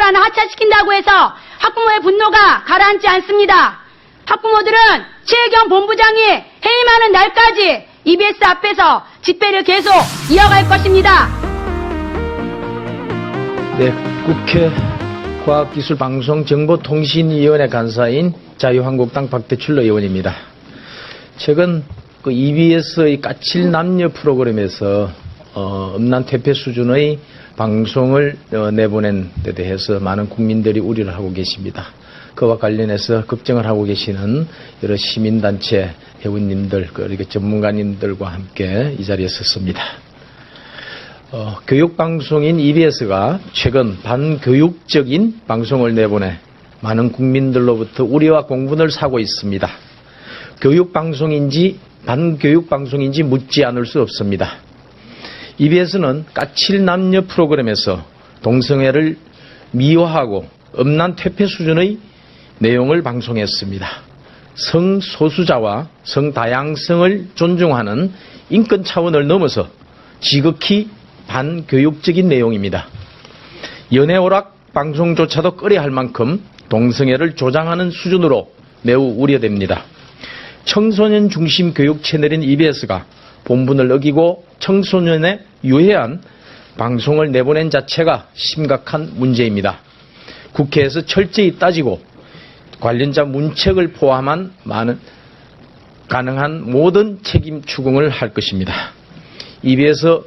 시간을 하차시킨다고 해서 학부모의 분노가 가라앉지 않습니다. 학부모들은 최혜경 본부장이 해임하는 날까지 EBS 앞에서 집회를 계속 이어갈 것입니다. 네, 국회 과학기술방송정보통신위원회 간사인 자유한국당 박대출 의원입니다. 최근 그 EBS의 까칠 남녀 프로그램에서 음란 퇴폐 수준의 방송을 내보낸 데 대해서 많은 국민들이 우려를 하고 계십니다. 그와 관련해서 걱정을 하고 계시는 여러 시민단체 회원님들 그리고 전문가님들과 함께 이 자리에 섰습니다. 교육방송인 EBS가 최근 반교육적인 방송을 내보내 많은 국민들로부터 우려와 공분을 사고 있습니다. 교육방송인지 반교육방송인지 묻지 않을 수 없습니다. EBS는 까칠 남녀 프로그램에서 동성애를 미화하고 음란 퇴폐 수준의 내용을 방송했습니다. 성소수자와 성다양성을 존중하는 인권 차원을 넘어서 지극히 반교육적인 내용입니다. 연애오락 방송조차도 꺼려할 만큼 동성애를 조장하는 수준으로 매우 우려됩니다. 청소년 중심 교육 채널인 EBS가 본분을 어기고 청소년에 유해한 방송을 내보낸 자체가 심각한 문제입니다. 국회에서 철저히 따지고 관련자 문책을 포함한 가능한 모든 책임 추궁을 할 것입니다. EBS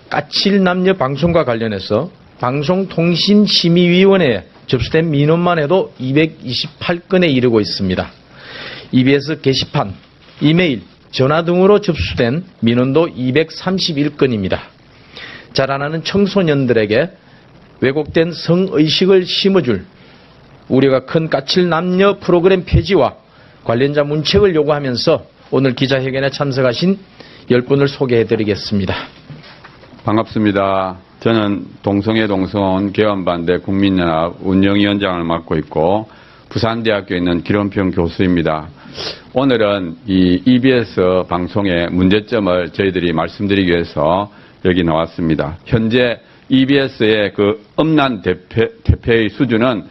까칠 남녀 방송과 관련해서 방송통신심의위원회에 접수된 민원만 해도 228건에 이르고 있습니다. EBS 게시판, 이메일, 전화 등으로 접수된 민원도 231건입니다. 자라나는 청소년들에게 왜곡된 성의식을 심어줄 우려가 큰 까칠 남녀 프로그램 폐지와 관련자 문책을 요구하면서 오늘 기자회견에 참석하신 10분을 소개해드리겠습니다. 반갑습니다. 저는 동성애 동성혼 개헌반대 국민연합 운영위원장을 맡고 있고 부산대학교에 있는 기론평 교수입니다. 오늘은 이 EBS 방송의 문제점을 저희들이 말씀드리기 위해서 여기 나왔습니다. 현재 EBS의 그 음란 퇴폐의 수준은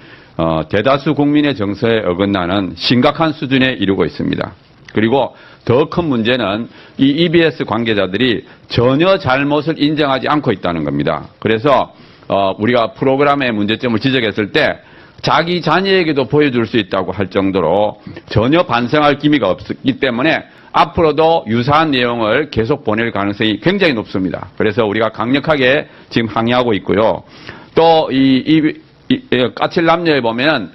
대다수 국민의 정서에 어긋나는 심각한 수준에 이르고 있습니다. 그리고 더 큰 문제는 이 EBS 관계자들이 전혀 잘못을 인정하지 않고 있다는 겁니다. 그래서 우리가 프로그램의 문제점을 지적했을 때 자기 자녀에게도 보여줄 수 있다고 할 정도로 전혀 반성할 기미가 없기 때문에 앞으로도 유사한 내용을 계속 보낼 가능성이 굉장히 높습니다. 그래서 우리가 강력하게 지금 항의하고 있고요. 또 까칠 남녀에 보면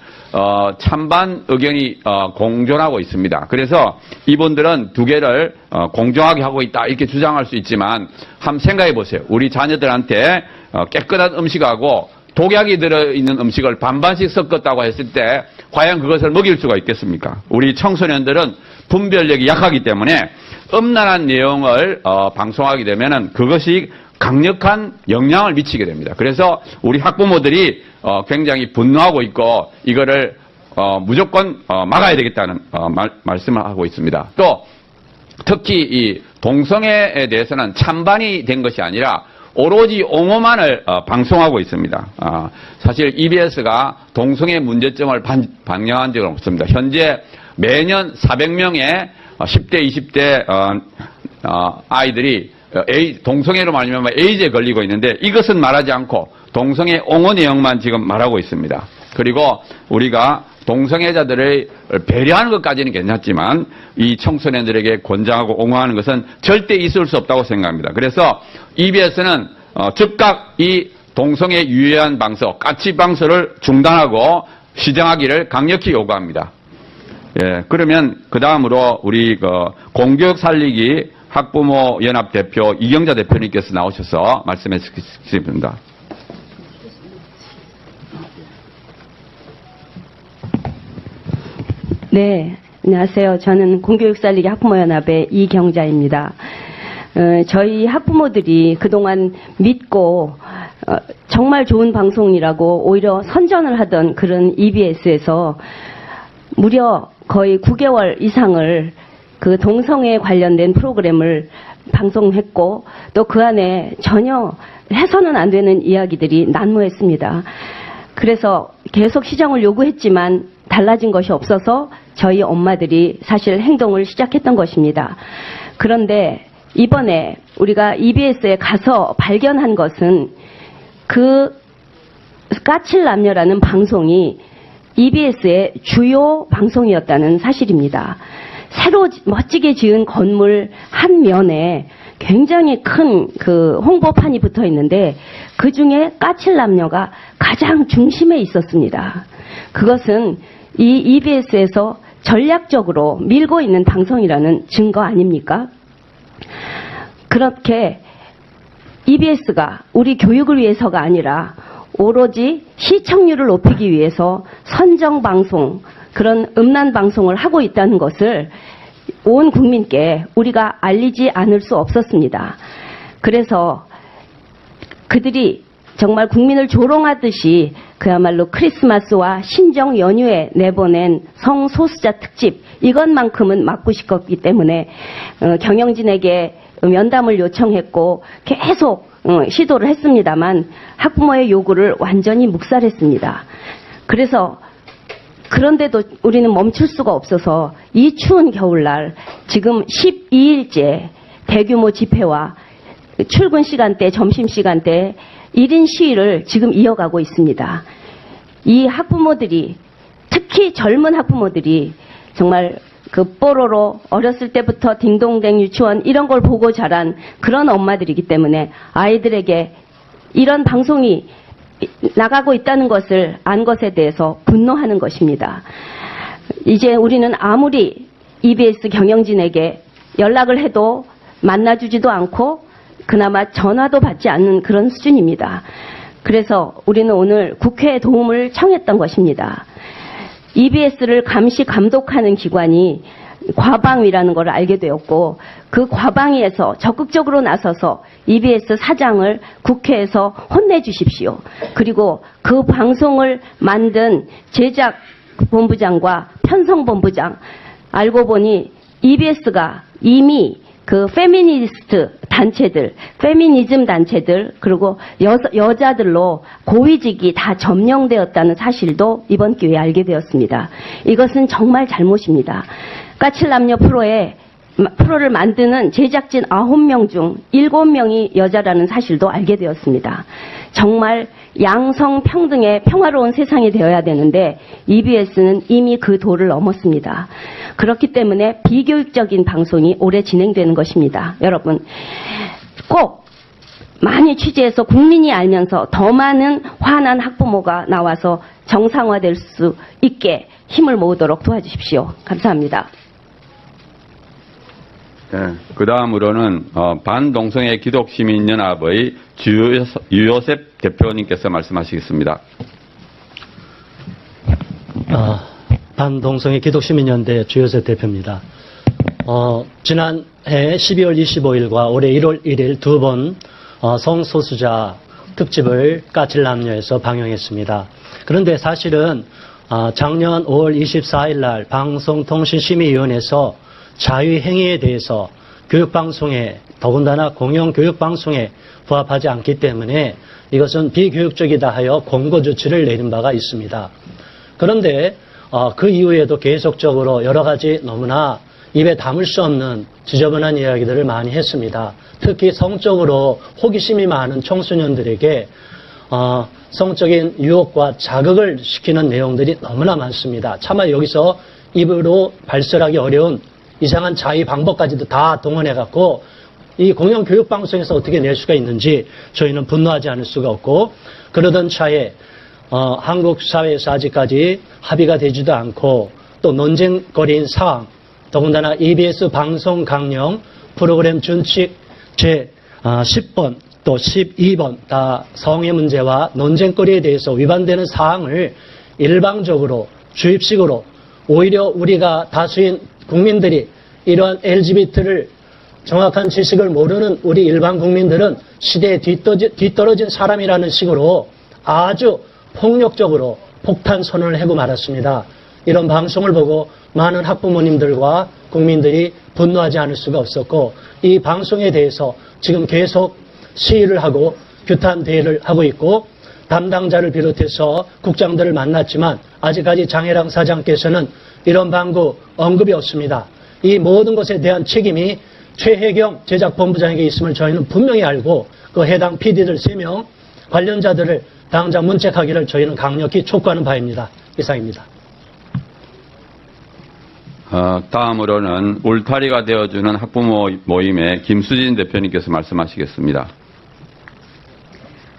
찬반 의견이 공존하고 있습니다. 그래서 이분들은 두 개를 공정하게 하고 있다 이렇게 주장할 수 있지만 한번 생각해 보세요. 우리 자녀들한테 깨끗한 음식하고 독약이 들어있는 음식을 반반씩 섞었다고 했을 때 과연 그것을 먹일 수가 있겠습니까? 우리 청소년들은 분별력이 약하기 때문에 음란한 내용을 방송하게 되면은 그것이 강력한 영향을 미치게 됩니다. 그래서 우리 학부모들이 굉장히 분노하고 있고 이거를 무조건 막아야 되겠다는 말씀을 하고 있습니다. 또 특히 이 동성애에 대해서는 찬반이 된 것이 아니라 오로지 옹호만을 방송하고 있습니다. 사실 EBS가 동성애 문제점을 방영한 적은 없습니다. 현재 매년 400명의 10대, 20대 아이들이 동성애로 말미암아 에이즈에 걸리고 있는데 이것은 말하지 않고 동성애 옹호 내용만 지금 말하고 있습니다. 그리고 우리가 동성애자들을 배려하는 것까지는 괜찮지만 이 청소년들에게 권장하고 옹호하는 것은 절대 있을 수 없다고 생각합니다. 그래서 EBS는 즉각 이 동성애 유해한 방송, 까치 방송을 중단하고 시정하기를 강력히 요구합니다. 예, 그러면 그 다음으로 우리 공교육 살리기 학부모 연합 대표 이경자 대표님께서 나오셔서 말씀해 주시겠습니다. 네, 안녕하세요. 저는 공교육 살리기 학부모연합의 이경자입니다. 저희 학부모들이 그동안 믿고 정말 좋은 방송이라고 오히려 선전을 하던 그런 EBS에서 무려 거의 9개월 이상을 그 동성애 관련된 프로그램을 방송했고 또 그 안에 전혀 해서는 안 되는 이야기들이 난무했습니다. 그래서 계속 시정을 요구했지만 달라진 것이 없어서 저희 엄마들이 사실 행동을 시작했던 것입니다. 그런데 이번에 우리가 EBS에 가서 발견한 것은 그 까칠남녀라는 방송이 EBS의 주요 방송이었다는 사실입니다. 새로 멋지게 지은 건물 한 면에 굉장히 큰 그 홍보판이 붙어 있는데 그 중에 까칠남녀가 가장 중심에 있었습니다. 그것은 이 EBS에서 전략적으로 밀고 있는 방송이라는 증거 아닙니까? 그렇게 EBS가 우리 교육을 위해서가 아니라 오로지 시청률을 높이기 위해서 선정방송, 그런 음란방송을 하고 있다는 것을 온 국민께 우리가 알리지 않을 수 없었습니다. 그래서 그들이 정말 국민을 조롱하듯이 그야말로 크리스마스와 신정 연휴에 내보낸 성소수자 특집, 이것만큼은 막고 싶었기 때문에 경영진에게 면담을 요청했고 계속 시도를 했습니다만 학부모의 요구를 완전히 묵살했습니다. 그래서 그런데도 우리는 멈출 수가 없어서 이 추운 겨울날 지금 12일째 대규모 집회와 출근 시간대, 점심 시간대 1인 시위를 지금 이어가고 있습니다. 이 학부모들이, 특히 젊은 학부모들이 정말 그 뽀로로 어렸을 때부터 딩동댕 유치원 이런 걸 보고 자란 그런 엄마들이기 때문에 아이들에게 이런 방송이 나가고 있다는 것을 안 것에 대해서 분노하는 것입니다. 이제 우리는 아무리 EBS 경영진에게 연락을 해도 만나주지도 않고 그나마 전화도 받지 않는 그런 수준입니다. 그래서 우리는 오늘 국회의 도움을 청했던 것입니다. EBS를 감시 감독하는 기관이 과방위라는 걸 알게 되었고 그 과방위에서 적극적으로 나서서 EBS 사장을 국회에서 혼내주십시오. 그리고 그 방송을 만든 제작본부장과 편성본부장, 알고 보니 EBS가 이미 그 페미니스트 단체들, 페미니즘 단체들, 그리고 여자들로 고위직이 다 점령되었다는 사실도 이번 기회에 알게 되었습니다. 이것은 정말 잘못입니다. 까칠남녀 프로를 만드는 제작진 9명 중 7명이 여자라는 사실도 알게 되었습니다. 정말 양성평등의 평화로운 세상이 되어야 되는데 EBS는 이미 그 도를 넘었습니다. 그렇기 때문에 비교육적인 방송이 오래 진행되는 것입니다. 여러분 꼭 많이 취재해서 국민이 알면서 더 많은 화난 학부모가 나와서 정상화될 수 있게 힘을 모으도록 도와주십시오. 감사합니다. 네, 그 다음으로는 반동성애 기독시민연합의 유요셉 대표님께서 말씀하시겠습니다. 반동성애 기독시민연대 주요셉 대표입니다. 지난해 12월 25일과 올해 1월 1일 두 번 성소수자 특집을 까칠남녀에서 방영했습니다. 그런데 사실은 작년 5월 24일 날 방송통신심의위원회에서 자유행위에 대해서 교육방송에, 더군다나 공영교육방송에 부합하지 않기 때문에 이것은 비교육적이다 하여 공고조치를 내린 바가 있습니다. 그런데 그 이후에도 계속적으로 여러 가지 너무나 입에 담을 수 없는 지저분한 이야기들을 많이 했습니다. 특히 성적으로 호기심이 많은 청소년들에게 성적인 유혹과 자극을 시키는 내용들이 너무나 많습니다. 차마 여기서 입으로 발설하기 어려운 이상한 자위 방법까지도 다 동원해갖고 이 공영교육방송에서 어떻게 낼 수가 있는지 저희는 분노하지 않을 수가 없고, 그러던 차에 한국 사회에서 아직까지 합의가 되지도 않고 또 논쟁거리인 사항, 더군다나 EBS 방송 강령 프로그램 준칙 제 10번 또 12번 다 성의 문제와 논쟁거리에 대해서 위반되는 사항을 일방적으로 주입식으로, 오히려 우리가 다수인 국민들이 이러한 LGBT를 정확한 지식을 모르는 우리 일반 국민들은 시대에 뒤떨어진 사람이라는 식으로 아주 폭력적으로 폭탄 선언을 하고 말았습니다. 이런 방송을 보고 많은 학부모님들과 국민들이 분노하지 않을 수가 없었고, 이 방송에 대해서 지금 계속 시위를 하고 규탄 대회를 하고 있고, 담당자를 비롯해서 국장들을 만났지만 아직까지 장혜랑 사장께서는 이런 방구 언급이 없습니다. 이 모든 것에 대한 책임이 최혜경 제작본부장에게 있음을 저희는 분명히 알고 그 해당 PD들 3명 관련자들을 당장 문책하기를 저희는 강력히 촉구하는 바입니다. 이상입니다. 다음으로는 울타리가 되어주는 학부모 모임의 김수진 대표님께서 말씀하시겠습니다.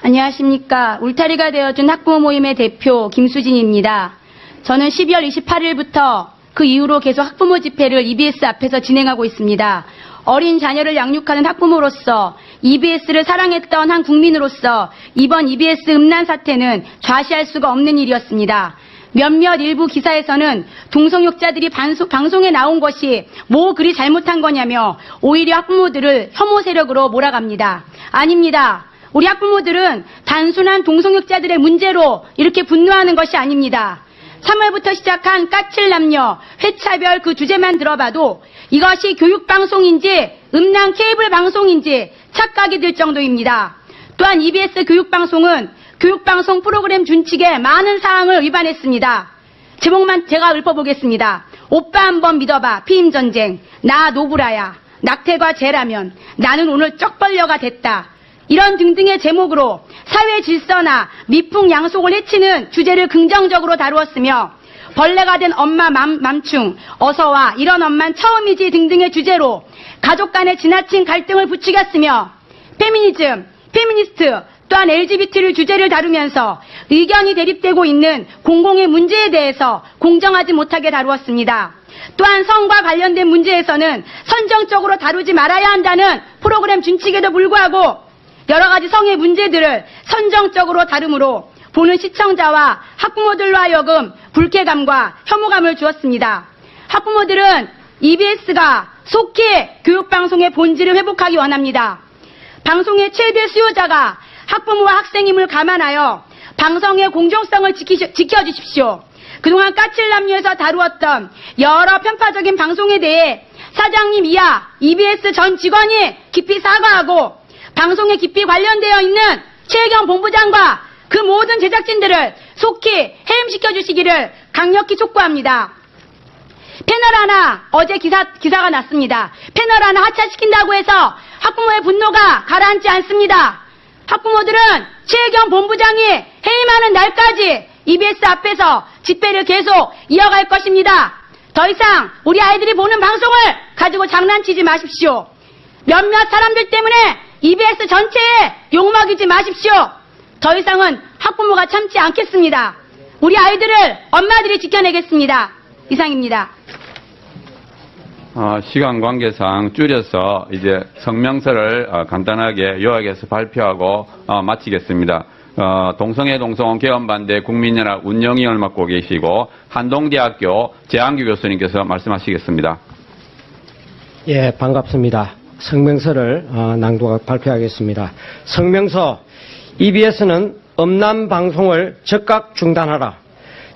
안녕하십니까. 울타리가 되어준 학부모 모임의 대표 김수진입니다. 저는 12월 28일부터 그 이후로 계속 학부모 집회를 EBS 앞에서 진행하고 있습니다. 어린 자녀를 양육하는 학부모로서 EBS를 사랑했던 한 국민으로서 이번 EBS 음란 사태는 좌시할 수가 없는 일이었습니다. 몇몇 일부 기사에서는 동성육자들이 방송에 나온 것이 뭐 그리 잘못한 거냐며 오히려 학부모들을 혐오 세력으로 몰아갑니다. 아닙니다. 우리 학부모들은 단순한 동성육자들의 문제로 이렇게 분노하는 것이 아닙니다. 3월부터 시작한 까칠 남녀, 회차별 그 주제만 들어봐도 이것이 교육방송인지 음란 케이블 방송인지 착각이 들 정도입니다. 또한 EBS 교육방송은 교육방송 프로그램 준칙의 많은 사항을 위반했습니다. 제목만 제가 읊어보겠습니다. 오빠 한번 믿어봐, 피임전쟁, 나 노브라야, 낙태과 재라면, 나는 오늘 쪽벌려가 됐다. 이런 등등의 제목으로 사회 질서나 미풍양속을 해치는 주제를 긍정적으로 다루었으며 벌레가 된 엄마 맘충, 어서와 이런 엄만 처음이지 등등의 주제로 가족 간의 지나친 갈등을 부추겼으며 페미니즘, 페미니스트, 또한 LGBT를 주제를 다루면서 의견이 대립되고 있는 공공의 문제에 대해서 공정하지 못하게 다루었습니다. 또한 성과 관련된 문제에서는 선정적으로 다루지 말아야 한다는 프로그램 준칙에도 불구하고 여러 가지 성의 문제들을 선정적으로 다루므로 보는 시청자와 학부모들로 하여금 불쾌감과 혐오감을 주었습니다. 학부모들은 EBS가 속히 교육방송의 본질을 회복하기 원합니다. 방송의 최대 수요자가 학부모와 학생임을 감안하여 방송의 공정성을 지켜주십시오. 그동안 까칠남녀에서 다루었던 여러 편파적인 방송에 대해 사장님 이하 EBS 전 직원이 깊이 사과하고 방송에 깊이 관련되어 있는 최혜경 본부장과 그 모든 제작진들을 속히 해임시켜 주시기를 강력히 촉구합니다. 패널 하나 어제 기사가 났습니다. 패널 하나 하차시킨다고 해서 학부모의 분노가 가라앉지 않습니다. 학부모들은 최혜경 본부장이 해임하는 날까지 EBS 앞에서 집회를 계속 이어갈 것입니다. 더 이상 우리 아이들이 보는 방송을 가지고 장난치지 마십시오. 몇몇 사람들 때문에 EBS 전체에 욕먹이지 마십시오. 더 이상은 학부모가 참지 않겠습니다. 우리 아이들을 엄마들이 지켜내겠습니다. 이상입니다. 시간 관계상 줄여서 이제 성명서를 간단하게 요약해서 발표하고 마치겠습니다. 동성애 동성혼 개헌반대 국민연합 운영위원을 맡고 계시고 한동대학교 재한규 교수님께서 말씀하시겠습니다. 예, 반갑습니다. 성명서를 발표하겠습니다. 성명서 EBS는 음란 방송을 즉각 중단하라.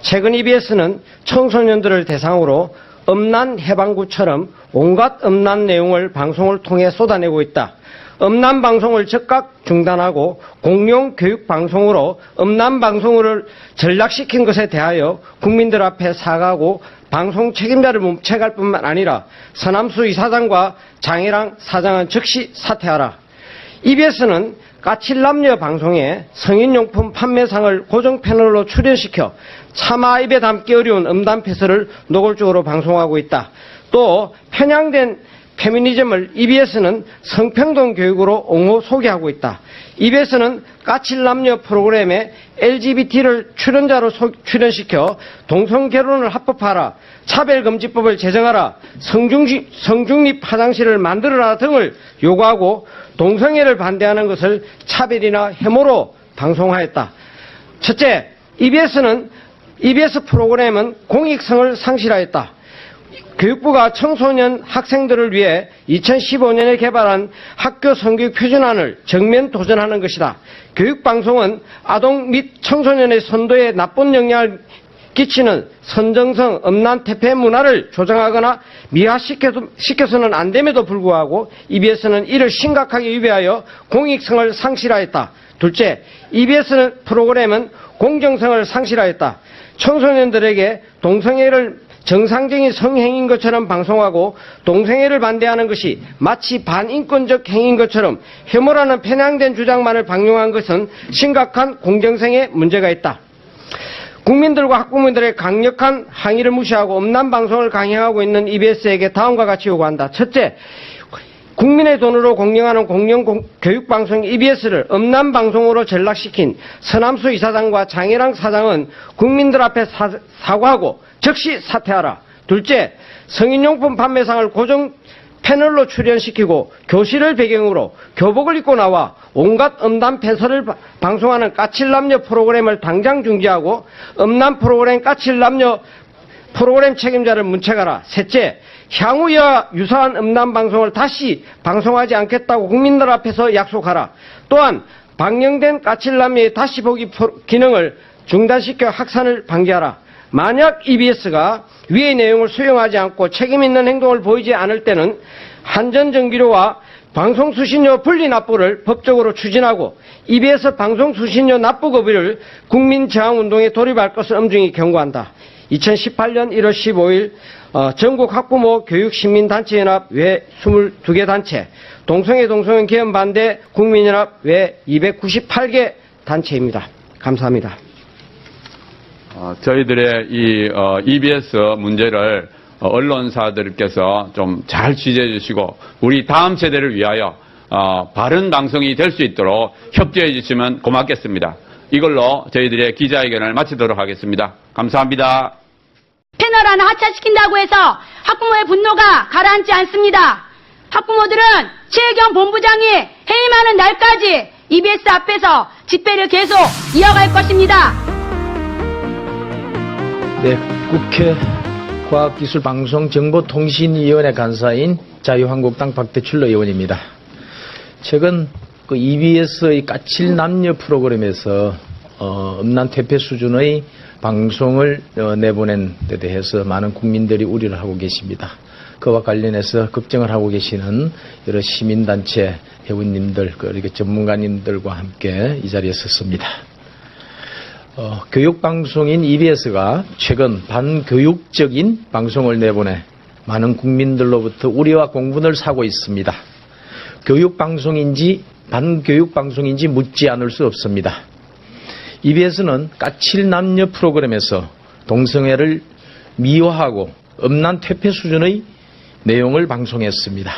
최근 EBS는 청소년들을 대상으로 음란 해방구처럼 온갖 음란 내용을 방송을 통해 쏟아내고 있다. 음란 방송을 즉각 중단하고 공영 교육 방송으로 음란 방송을 전락시킨 것에 대하여 국민들 앞에 사과하고 방송 책임자를 문책할 뿐만 아니라 서남수 이사장과 장혜랑 사장은 즉시 사퇴하라. EBS는 까칠남녀 방송에 성인용품 판매상을 고정 패널로 출연시켜 차마 입에 담기 어려운 음란 패설을 노골적으로 방송하고 있다. 또 편향된 페미니즘을 EBS는 성평등 교육으로 옹호 소개하고 있다. EBS는 까칠남녀 프로그램에 LGBT를 출연자로 출연시켜 동성결혼을 합법화하라, 차별금지법을 제정하라, 성중립 화장실을 만들어라 등을 요구하고 동성애를 반대하는 것을 차별이나 혐오로 방송하였다. 첫째, EBS 프로그램은 공익성을 상실하였다. 교육부가 청소년 학생들을 위해 2015년에 개발한 학교 성교육 표준안을 정면 도전하는 것이다. 교육방송은 아동 및 청소년의 선도에 나쁜 영향을 끼치는 선정성 음란 퇴폐 문화를 조장하거나 미화시켜서는 안 됨에도 불구하고 EBS는 이를 심각하게 위배하여 공익성을 상실하였다. 둘째, EBS는 프로그램은 공정성을 상실하였다. 청소년들에게 동성애를 정상적인 성행위인 것처럼 방송하고 동성애를 반대하는 것이 마치 반인권적 행위인 것처럼 혐오라는 편향된 주장만을 방용한 것은 심각한 공정성에 문제가 있다. 국민들과 학부모들의 강력한 항의를 무시하고 음란 방송을 강행하고 있는 EBS에게 다음과 같이 요구한다. 첫째, 국민의 돈으로 공영하는 공영 교육방송 EBS를 음란 방송으로 전락시킨 서남수 이사장과 장혜랑 사장은 국민들 앞에 사과하고 즉시 사퇴하라. 둘째, 성인용품 판매상을 고정 패널로 출연시키고 교실을 배경으로 교복을 입고 나와 온갖 음란 폐설을 방송하는 까칠남녀 프로그램을 당장 중지하고 음란 프로그램 까칠남녀 프로그램 책임자를 문책하라. 셋째, 향후 이와 유사한 음란 방송을 다시 방송하지 않겠다고 국민들 앞에서 약속하라. 또한 방영된 까칠남녀의 다시 보기 기능을 중단시켜 확산을 방지하라. 만약 EBS가 위의 내용을 수용하지 않고 책임 있는 행동을 보이지 않을 때는 한전전기료와 방송수신료 분리 납부를 법적으로 추진하고 EBS 방송수신료 납부 거부를 국민저항운동에 돌입할 것을 엄중히 경고한다. 2018년 1월 15일 전국 학부모 교육시민단체연합 외 22개 단체, 동성애 동성애 개헌 반대 국민연합 외 298개 단체입니다. 감사합니다. 저희들의 이 EBS 문제를 언론사들께서 좀 잘 취재해 주시고 우리 다음 세대를 위하여 바른 방송이 될 수 있도록 협조해 주시면 고맙겠습니다. 이걸로 저희들의 기자회견을 마치도록 하겠습니다. 감사합니다. 패널 하나 하차시킨다고 해서 학부모의 분노가 가라앉지 않습니다. 학부모들은 최혜경 본부장이 해임하는 날까지 EBS 앞에서 집회를 계속 이어갈 것입니다. 네, 국회 과학기술방송정보통신위원회 간사인 자유한국당 박대출 의원입니다. 최근 그 EBS의 까칠 남녀 프로그램에서 음란 퇴폐 수준의 방송을 내보낸 데 대해서 많은 국민들이 우려를 하고 계십니다. 그와 관련해서 걱정을 하고 계시는 여러 시민단체 회원님들, 그리고 전문가님들과 함께 이 자리에 섰습니다. 교육방송인 EBS가 최근 반교육적인 방송을 내보내 많은 국민들로부터 우려와 공분을 사고 있습니다. 교육방송인지 반교육방송인지 묻지 않을 수 없습니다. EBS는 까칠 남녀 프로그램에서 동성애를 미화하고 음란 퇴폐 수준의 내용을 방송했습니다.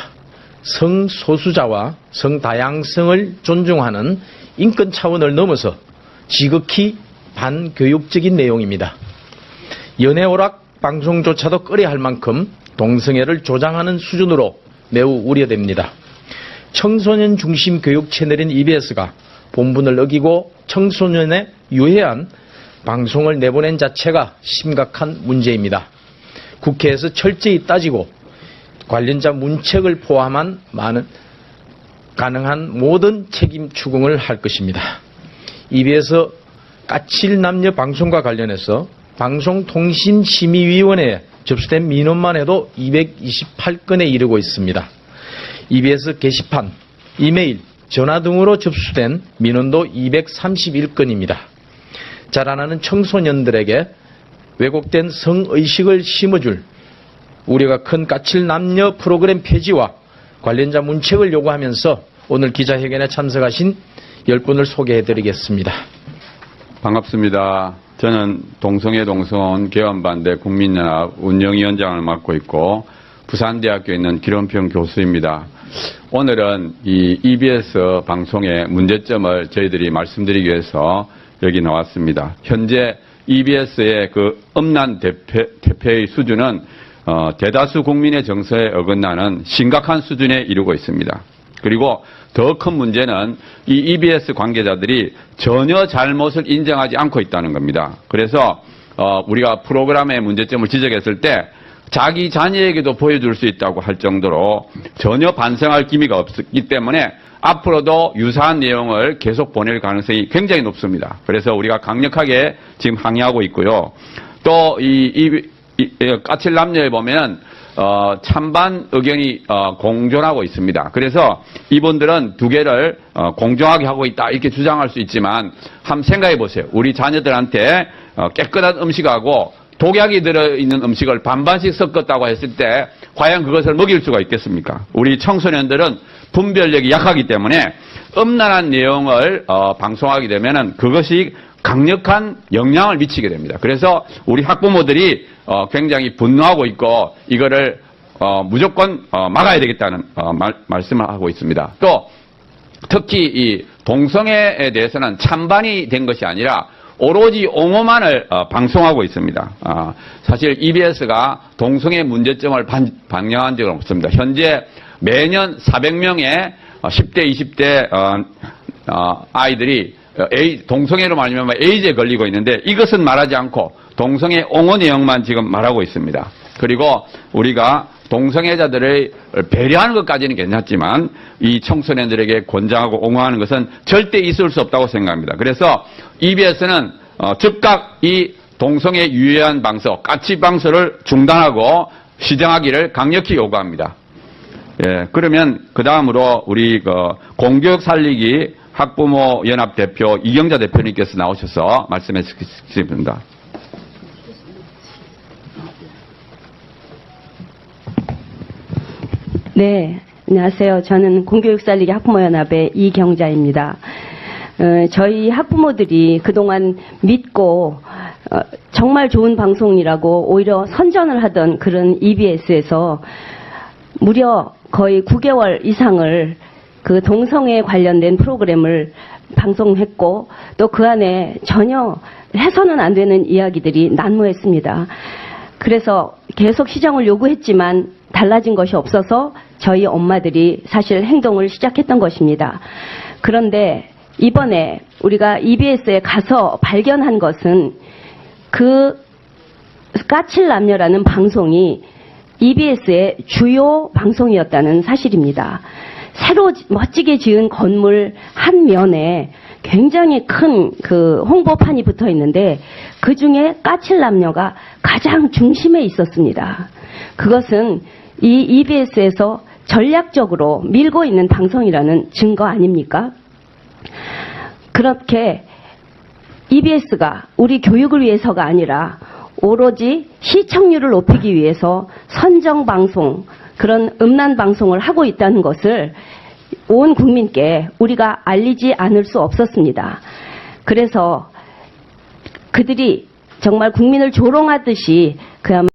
성소수자와 성다양성을 존중하는 인권 차원을 넘어서 지극히 반교육적인 내용입니다. 연애오락 방송조차도 꺼려할 만큼 동성애를 조장하는 수준으로 매우 우려됩니다. 청소년 중심 교육 채널인 EBS가 본분을 어기고 청소년에 유해한 방송을 내보낸 자체가 심각한 문제입니다. 국회에서 철저히 따지고 관련자 문책을 포함한 가능한 모든 책임 추궁을 할 것입니다. EBS 까칠 남녀 방송과 관련해서 방송통신심의위원회에 접수된 민원만 해도 228건에 이르고 있습니다. EBS 게시판, 이메일, 전화 등으로 접수된 민원도 231건입니다. 자라나는 청소년들에게 왜곡된 성의식을 심어줄 우려가 큰 까칠 남녀 프로그램 폐지와 관련자 문책을 요구하면서 오늘 기자회견에 참석하신 10분을 소개해드리겠습니다. 반갑습니다. 저는 동성애 동성혼 개헌 반대 국민연합 운영위원장을 맡고 있고 부산대학교에 있는 기론평 교수입니다. 오늘은 이 EBS 방송의 문제점을 저희들이 말씀드리기 위해서 여기 나왔습니다. 현재 EBS의 그 음란 퇴폐의 수준은 대다수 국민의 정서에 어긋나는 심각한 수준에 이르고 있습니다. 그리고 더 큰 문제는 이 EBS 관계자들이 전혀 잘못을 인정하지 않고 있다는 겁니다. 그래서 우리가 프로그램의 문제점을 지적했을 때 자기 자녀에게도 보여줄 수 있다고 할 정도로 전혀 반성할 기미가 없기 때문에 앞으로도 유사한 내용을 계속 보낼 가능성이 굉장히 높습니다. 그래서 우리가 강력하게 지금 항의하고 있고요. 또 이 까칠 남녀에 보면 찬반 의견이 공존하고 있습니다. 그래서 이분들은 두 개를 공정하게 하고 있다 이렇게 주장할 수 있지만 한번 생각해 보세요. 우리 자녀들한테 깨끗한 음식하고 독약이 들어있는 음식을 반반씩 섞었다고 했을 때 과연 그것을 먹일 수가 있겠습니까? 우리 청소년들은 분별력이 약하기 때문에 음란한 내용을 방송하게 되면은 그것이 강력한 영향을 미치게 됩니다. 그래서 우리 학부모들이 굉장히 분노하고 있고 이거를 무조건 막아야 되겠다는 말씀을 하고 있습니다. 또 특히 이 동성애에 대해서는 찬반이 된 것이 아니라 오로지 옹호만을 방송하고 있습니다. 사실 EBS가 동성애 문제점을 반영한 적은 없습니다. 현재 매년 400명의 10대, 20대 아이들이 동성애로 말하면 에이즈에 걸리고 있는데 이것은 말하지 않고 동성애 옹호 내용만 지금 말하고 있습니다. 그리고 우리가 동성애자들을 배려하는 것까지는 괜찮지만 이 청소년들에게 권장하고 옹호하는 것은 절대 있을 수 없다고 생각합니다. 그래서 EBS는 즉각 이 동성애 유해한 방송, 까치 방송을 중단하고 시정하기를 강력히 요구합니다. 예, 그러면 그 다음으로 우리 공교육 살리기 학부모 연합 대표 이경자 대표님께서 나오셔서 말씀해 주시겠습니다. 네, 안녕하세요. 저는 공교육 살리기 학부모연합의 이경자입니다. 저희 학부모들이 그동안 믿고 정말 좋은 방송이라고 오히려 선전을 하던 그런 EBS에서 무려 거의 9개월 이상을 그 동성애 관련된 프로그램을 방송했고 또 그 안에 전혀 해서는 안 되는 이야기들이 난무했습니다. 그래서 계속 시정을 요구했지만 달라진 것이 없어서 저희 엄마들이 사실 행동을 시작했던 것입니다. 그런데 이번에 우리가 EBS에 가서 발견한 것은 그 까칠남녀라는 방송이 EBS의 주요 방송이었다는 사실입니다. 새로 멋지게 지은 건물 한 면에 굉장히 큰 그 홍보판이 붙어 있는데 그 중에 까칠남녀가 가장 중심에 있었습니다. 그것은 이 EBS에서 전략적으로 밀고 있는 방송이라는 증거 아닙니까? 그렇게 EBS가 우리 교육을 위해서가 아니라 오로지 시청률을 높이기 위해서 선정방송, 그런 음란방송을 하고 있다는 것을 온 국민께 우리가 알리지 않을 수 없었습니다. 그래서 그들이 정말 국민을 조롱하듯이 그야말로